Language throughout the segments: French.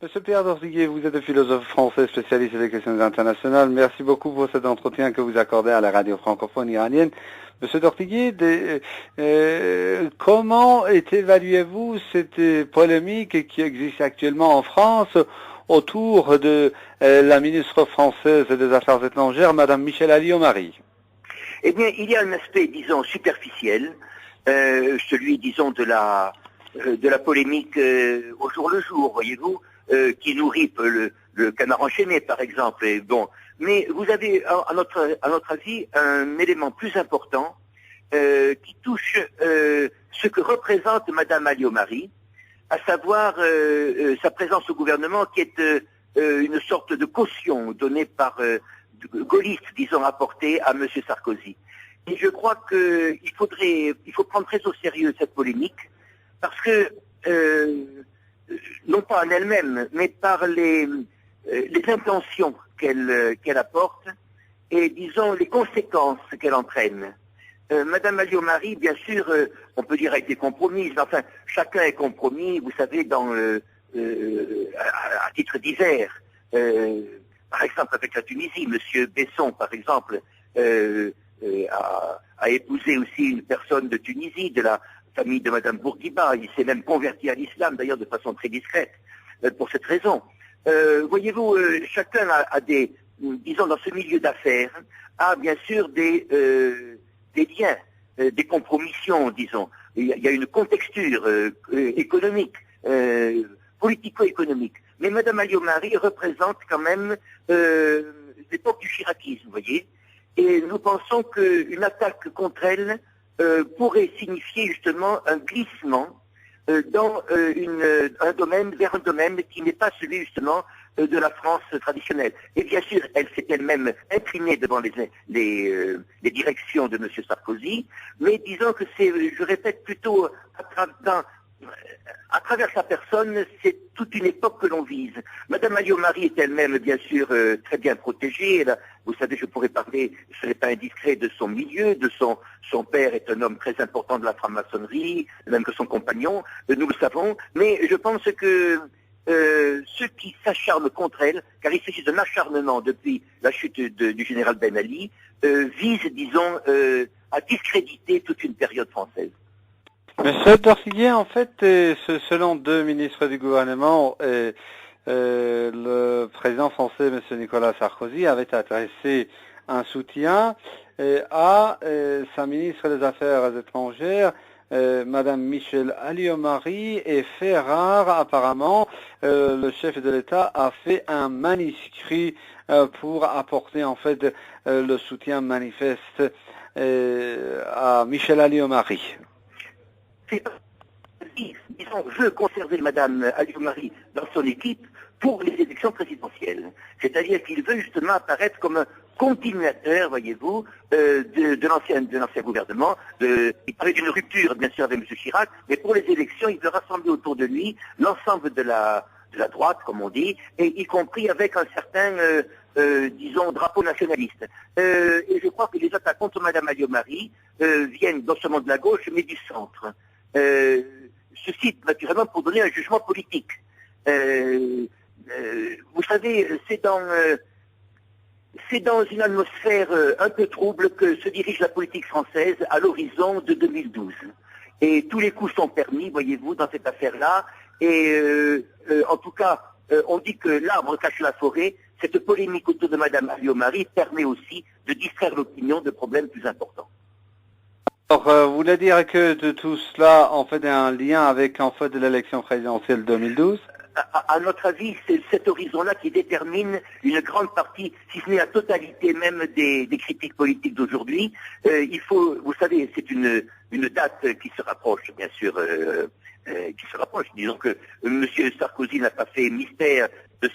Monsieur Pierre Dortiguier, vous êtes philosophe français spécialiste des questions internationales. Merci beaucoup pour cet entretien que vous accordez à la radio francophone iranienne. Monsieur Dortiguier, comment évaluez-vous cette polémique qui existe actuellement en France autour de la ministre française des Affaires étrangères, Madame Michèle Alliot-Marie? Eh bien, il y a un aspect, disons, superficiel, celui, disons, de la polémique au jour le jour, voyez-vous, qui nourrit le canard enchaîné, par exemple. Et bon, mais vous avez, à notre avis, un élément plus important qui touche ce que représente Madame Alliot-Marie, à savoir sa présence au gouvernement, qui est une sorte de caution donnée par gaulliste, disons, apportée à M. Sarkozy. Et je crois qu'il faut prendre très au sérieux cette polémique, parce que non pas en elle-même, mais par les intentions qu'elle apporte et, disons, les conséquences qu'elle entraîne. Madame Alliot-Marie, bien sûr, on peut dire a été compromise, mais enfin, chacun est compromis, vous savez, à titre divers. Par exemple, avec la Tunisie, Monsieur Besson, par exemple, a épousé aussi une personne de Tunisie, de la famille de Madame Bourguiba. Il s'est même converti à l'islam, d'ailleurs, de façon très discrète, pour cette raison. Voyez-vous, chacun a disons, dans ce milieu d'affaires, a bien sûr des liens, des compromissions, disons. Il y a une contexture économique, politico-économique. Mais Madame Alliot-Marie représente quand même l'époque du chiraquisme, vous voyez. Et nous pensons qu'une attaque contre elle pourrait signifier justement un glissement vers un domaine qui n'est pas celui justement de la France traditionnelle. Et bien sûr, elle s'est elle-même inclinée devant les directions de M. Sarkozy, mais disons que c'est, je répète, plutôt à travers sa personne, c'est toute une époque que l'on vise. Madame Alliot-Marie est elle-même, bien sûr, très bien protégée. Vous savez, je pourrais parler, ce n'est pas indiscret, de son milieu, son père est un homme très important de la franc-maçonnerie, même que son compagnon, nous le savons, mais je pense que ceux qui s'acharnent contre elle, car il s'agit d'un acharnement depuis la chute du général Ben Ali, visent, disons, à discréditer toute une période française. Monsieur Dortiguier, en fait, selon deux ministres du gouvernement, le président français, M. Nicolas Sarkozy, avait adressé un soutien à sa ministre des Affaires étrangères, Madame Michèle Alliot-Marie, et fait rare, apparemment, le chef de l'État a fait un manuscrit pour apporter, en fait, le soutien manifeste à Michèle Alliot-Marie. Disons, veut conserver Madame Alliot-Marie dans son équipe pour les élections présidentielles. C'est-à-dire qu'il veut justement apparaître comme un continuateur, voyez-vous, de l'ancien gouvernement. Il parlait d'une rupture, bien sûr, avec M. Chirac, mais pour les élections, il veut rassembler autour de lui l'ensemble de la droite, comme on dit, et y compris avec un certain, disons, drapeau nationaliste. Et je crois que les attaques contre Madame Alliot-Marie viennent non seulement de la gauche, mais du centre. Ceci, naturellement, pour donner un jugement politique. Vous savez, c'est dans une atmosphère un peu trouble que se dirige la politique française à l'horizon de 2012. Et tous les coups sont permis, voyez-vous, dans cette affaire-là. Et en tout cas, on dit que l'arbre cache la forêt. Cette polémique autour de Madame Alliot-Marie permet aussi de distraire l'opinion de problèmes plus importants. Alors, vous voulez dire que de tout cela, en fait, a un lien avec, en fait, de l'élection présidentielle 2012? À notre avis, c'est cet horizon-là qui détermine une grande partie, si ce n'est la totalité même des critiques politiques d'aujourd'hui. Il faut, vous savez, c'est une date qui se rapproche, bien sûr, qui se rapproche. Disons que M. Sarkozy n'a pas fait mystère de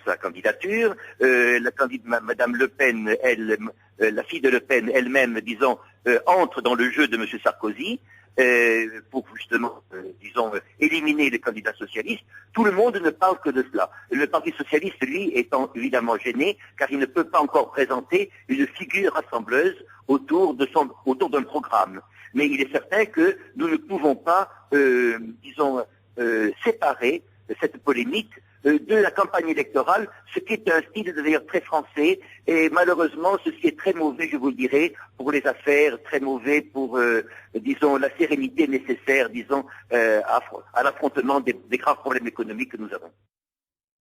sa candidature. Madame Le Pen, la fille de Le Pen elle-même, disons, entre dans le jeu de M. Sarkozy pour justement, disons, éliminer les candidats socialistes. Tout le monde ne parle que de cela. Le Parti socialiste, lui, étant évidemment gêné, car il ne peut pas encore présenter une figure rassembleuse autour d'un programme. Mais il est certain que nous ne pouvons pas, disons, séparer cette polémique de la campagne électorale, ce qui est un style d'ailleurs très français, et malheureusement ceci est très mauvais, je vous le dirai, pour les affaires, très mauvais pour, disons, la sérénité nécessaire, disons, à l'affrontement des graves problèmes économiques que nous avons.